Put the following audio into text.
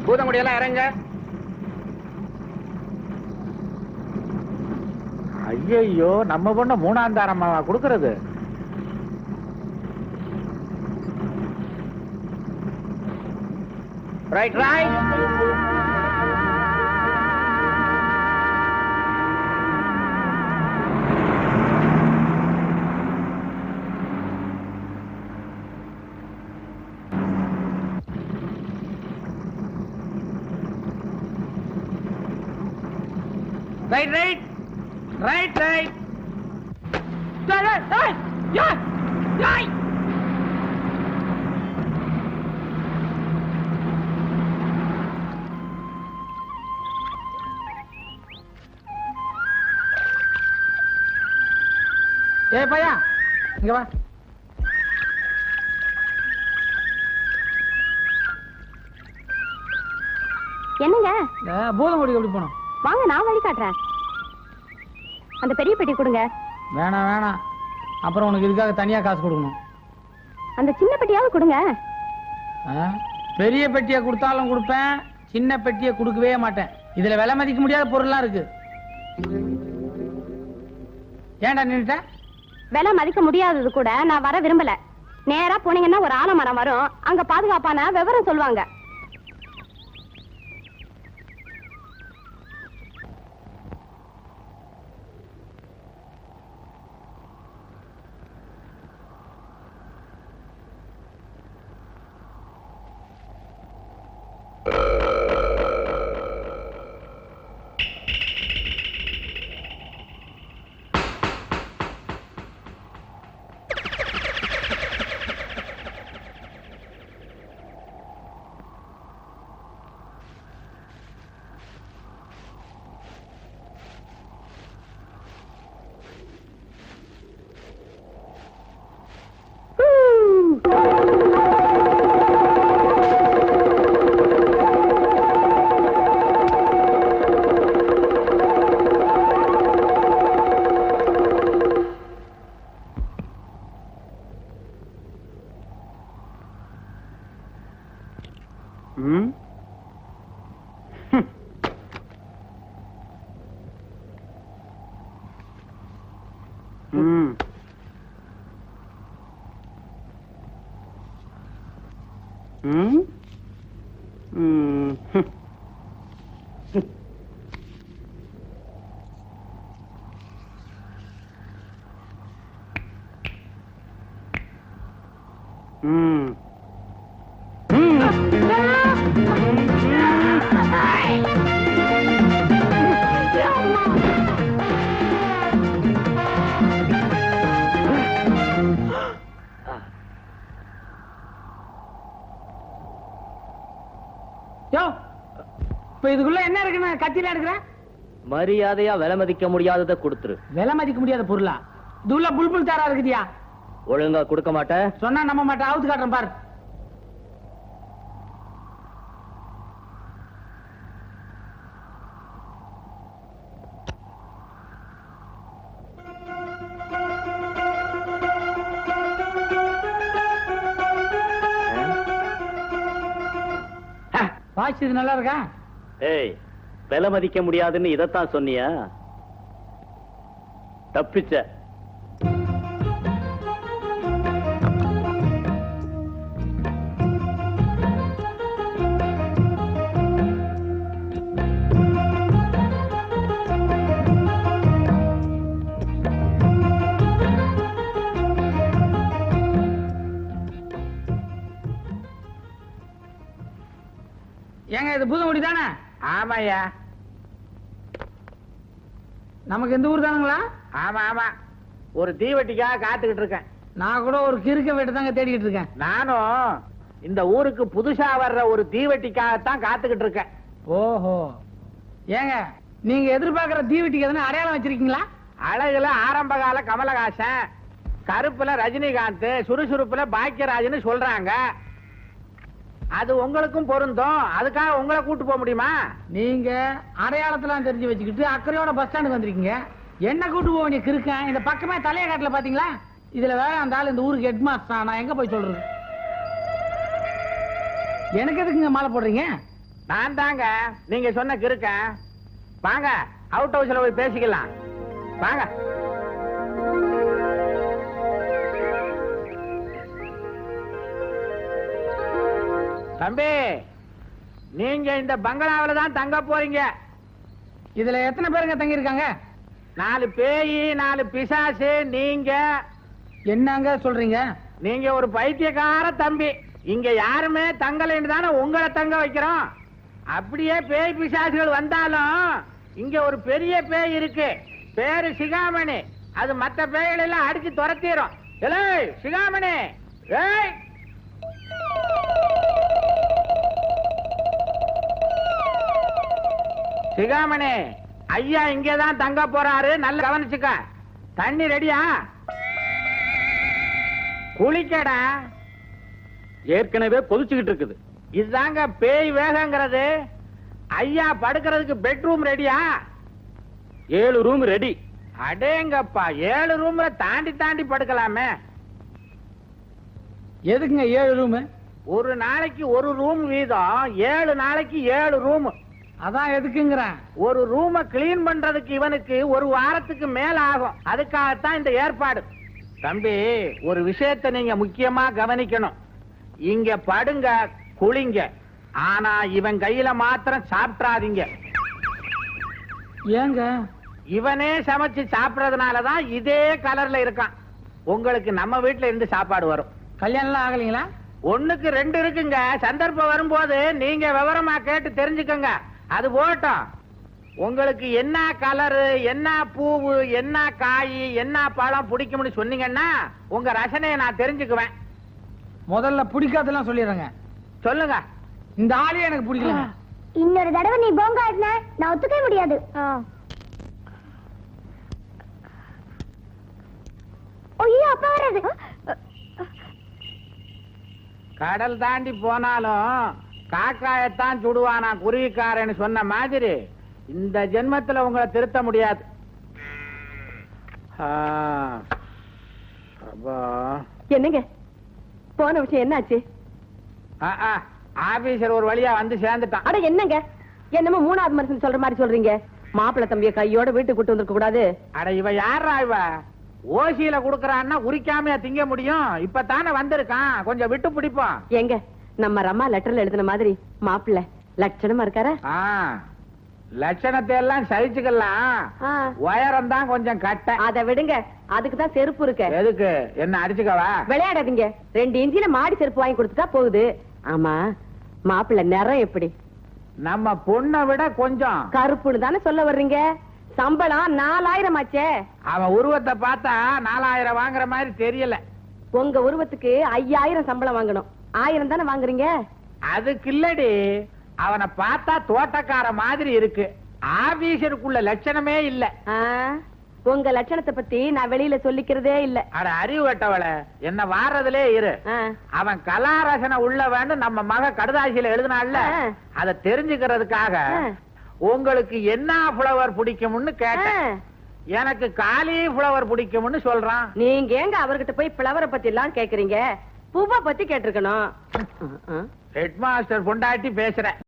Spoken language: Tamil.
பூதமுடியெல்லாம் இறங்க. ஐயோ, நம்ம பொண்ண மூணாம் தாரமா கொடுக்கறது? Right right. Right right right right. ஏய் பையா, இங்க வா. என்னங்க? பூதமுடி எப்படி போனோம்? வாங்க, நான் வழி காட்டுறேன். அந்த பெரிய பெட்டி கொடுங்க. வேணாம் வேணாம், அப்புறம் உனக்கு இதுக்காக தனியா காசு கொடுக்கணும். அந்த சின்ன பெட்டியாவது கொடுங்க. பெரிய பெட்டியை கொடுத்தாலும் கொடுப்பேன், சின்ன பெட்டியை கொடுக்கவே மாட்டேன். இதுல விலை மதிக்க முடியாத பொருள்லாம் இருக்கு. ஏன்டா நின்னுட்ட? விலை மதிக்க முடியாதது கூட நான் வர விரும்பல. நேரா போனீங்கன்னா ஒரு ஆலமரம் வரும், அங்க பாதுகாப்பான விவரம் சொல்லுவாங்க. இதுக்குள்ள என்ன இருக்குன்னு கத்தில எடுக்கிறேன்? மரியாதையா விலை மதிக்க முடியாததை கொடுத்துரு. விலை மதிக்க முடியாத பொருளா? இதுள்ள புல்புல் தாரா இருக்குதியா? ஒழுங்கா கொடுக்க மாட்டேன். சொன்னா நம்ப மாட்டேன். அவுத்து காட்டுறேன் பாரு. வாட்ச் இது நல்லா இருக்கா? ஏய், விலை மதிக்க முடியாதுன்னு இதத்தான் சொன்னியா? தப்பிச்ச. ஏங்க, இது பூதமுடி தானே? ஆமாயா. நமக்கு எந்த ஊர் தானுங்களா? ஆமா ஆமா. ஒரு தீவெட்டிக்காக காத்துக்கிட்டு இருக்கேன். நான் கூட ஒரு கிறுக்க வீட்டு தாங்க தேடிக்கிட்டு இருக்கேன். நானும் இந்த ஊருக்கு புதுசா வர்ற ஒரு தீவெட்டிக்காகத்தான் காத்துக்கிட்டு இருக்கேன். ஓஹோ. ஏங்க, நீங்க எதிர்பார்க்கிற தீவெட்டிக்கு எதனா அடையாளம் வச்சிருக்கீங்களா? அழகுல ஆரம்ப கால கமலஹாசன், கருப்புல ரஜினிகாந்த், சுறுசுறுப்புல பாக்கியராஜ்னு சொல்றாங்க. அது உங்களுக்கும் பொருந்தும். அதுக்காக உங்களை கூட்டு போக முடியுமா? நீங்க அடையாளத்தெல்லாம் தெரிஞ்சு வச்சுக்கிட்டு அக்கறையோட பஸ் ஸ்டாண்டுக்கு வந்திருக்கீங்க. என்ன கூட்டு போக வேண்டிய கிருக்கேன். இந்த பக்கமே தலைய காட்டுல பாத்தீங்களா? இதுல வேற அந்த ஆள் இந்த ஊருக்கு ஹெட் மாஸ்டர். நான் எங்க போய் சொல்றது? எனக்கு எதுக்குங்க மாலை போடுறீங்க? நான் தாங்க நீங்க சொன்ன கிருக்கேன். வாங்க அவுட் ஹவுஸ்ல போய் பேசிக்கலாம். வாங்க. தம்பி, நீங்க இந்த பங்களாவில தான் தங்க போறீங்க. இதுல எத்தனை பேருங்க தங்கி இருக்காங்க? 4 பேய், 4 பிசாசு. நீங்க என்னங்க சொல்றீங்க? நீங்க ஒரு பைத்தியக்கார தம்பி. இங்க யாருமே தங்கலைன்னு தானே உங்களை தங்க வைக்கிறோம். அப்படியே பேய் பிசாசுகள் வந்தாலும் இங்க ஒரு பெரிய பேய் இருக்கு. பேரு சிகாமணி. அது மத்த பேய்கள் எல்லாம் அடிச்சு துரத்திரும். ஏய் சிகாமணி, ஏய் சிகாமணி, ஐயா இங்கதான் தங்க போறாரு. நல்ல கவனிச்சுக்க. தண்ணி ரெடியா? குளிக்கடா. ஏற்கனவே கொதிச்சுக்கிட்டு இருக்குது. இதுதாங்க பேய் வேகங்கிறது. ஐயா படுக்கிறதுக்கு பெட்ரூம் ரெடியா? 7 ரூம் ரெடி. அடேங்கப்பா, 7 ரூம்ல தாண்டி தாண்டி படுக்கலாமே. எதுக்குங்க 7 ரூம்? ஒரு நாளைக்கு ஒரு ரூம் வீதம். 7 நாளைக்கு 7 ரூம். அதான் எதுக்குங்கிறேன். ஒரு ரூம கிளீன் பண்றதுக்கு இவனுக்கு ஒரு வாரத்துக்கு மேல ஆகும். அதுக்காகத்தான் இந்த ஏற்பாடு. தம்பி, ஒரு விஷயத்தை நீங்க முக்கியமா கவனிக்கணும். இங்க படுங்க, குளிங்க. ஆனா இவன் கையில மாத்திரம் சாப்பிடாதீங்க. ஏங்க? இவனே சமைச்சு சாப்பிடறதுனாலதான் இதே கலர்ல இருக்கான். உங்களுக்கு நம்ம வீட்டுல இருந்து சாப்பாடு வரும். கல்யாணம் ஆகலீங்களா? 1க்கு 2 இருக்குங்க. சந்தர்ப்பம் வரும்போது நீங்க விவரமா கேட்டு தெரிஞ்சுக்கங்க. அது போட்டோம். உங்களுக்கு என்ன கலரு, என்ன பூவு, என்ன காய், என்ன பழம் பிடிக்கும்னு சொன்னீங்கன்னா உங்க ரசனையை நான் தெரிஞ்சுக்குவேன். முதல்ல பிடிக்காதெல்லாம் சொல்லிடுறேங்க. சொல்லுங்க. இந்த ஆளே எனக்கு பிடிக்கல. இன்னொரு தடவை நீ போங்க ஆடின நான் ஒத்துக்கவே முடியாது. ஐயோ அப்பா வராது. கடல் தாண்டி போனாலும் காக்காயத்தான் சுடுவானா குருவிக்காரன்னு சொன்ன மாதிரி இந்த ஜென்மத்துல உங்களை திருத்த முடியாது. என்னங்க போன விஷயம் என்னாச்சு? ஆபீசர் ஒரு வழியா வந்து சேர்ந்துட்டான். அட என்னங்க, என்னமோ 3வது மனுஷன் சொல்ற மாதிரி சொல்றீங்க. மாப்பிள்ளை தம்பிய கையோட வீட்டுக்கு கூட்டு வந்திருக்க கூடாது. அட இவ யாரா? இவ ஓசியில குடுக்கறான்னா உரிக்காமையா திங்க முடியும்? இப்பதானே வந்திருக்கான், கொஞ்சம் விட்டு பிடிப்போம். எங்க நம்ம ரம்மா லெட்டர்ல எழுதின மாதிரி மாப்பிள்ளை லட்சணமா இருக்காரா? லட்சணத்தை எல்லாம் சகிச்சுக்கலாம். உயரம் தான் கொஞ்சம் கட்ட. அதை விடுங்க, அதுக்குதான் செருப்பு இருக்கு. எதுக்கு? என்ன அடிச்சுக்கவா? விளையாடாதீங்க. 2 இன்ச்சில மாடி செருப்பு வாங்கி கொடுத்துட்டா போகுது. ஆமா, மாப்பிள்ளை நிறம் எப்படி? நம்ம பொண்ணை விட கொஞ்சம் கருப்புன்னு தானே சொல்ல வர்றீங்க? சம்பளம் 4000 ஆச்சே. அவன் உருவத்தை பார்த்தா 4000 வாங்குற மாதிரி தெரியல. உங்க உருவத்துக்கு 5000 சம்பளம் வாங்கணும். 1000 தானே வாங்குறீங்க. அதுக்கு இல்லடி, அவனை பார்த்தா தோட்டக்கார மாதிரி இருக்கு. ஆபீசருக்குள்ள லட்சணமே இல்ல. உங்க லட்சணத்தை பத்தி நான் வெளியில சொல்லிக்கிறதே இல்ல. அட அறிவு கட்டவள, என்ன வாரதுலே இரு. அவன் கலாரசனை உள்ள வேண்டும் நம்ம மக கடுதாசியில எழுதினால, அதை தெரிஞ்சுக்கிறதுக்காக உங்களுக்கு என்ன ஃப்ளவர் பிடிக்கும்னு கேட்டேன். எனக்கு காலிஃப்ளவர் பிடிக்கும்னு சொல்றான். நீங்க எங்க அவர்கிட்ட போய் ஃப்ளவரை பத்தி எல்லாம் கேக்குறீங்க? பூவை பத்தி கேட்டிருக்கணும். ஹெட் மாஸ்டர் பொண்டாட்டி பேசுறேன்.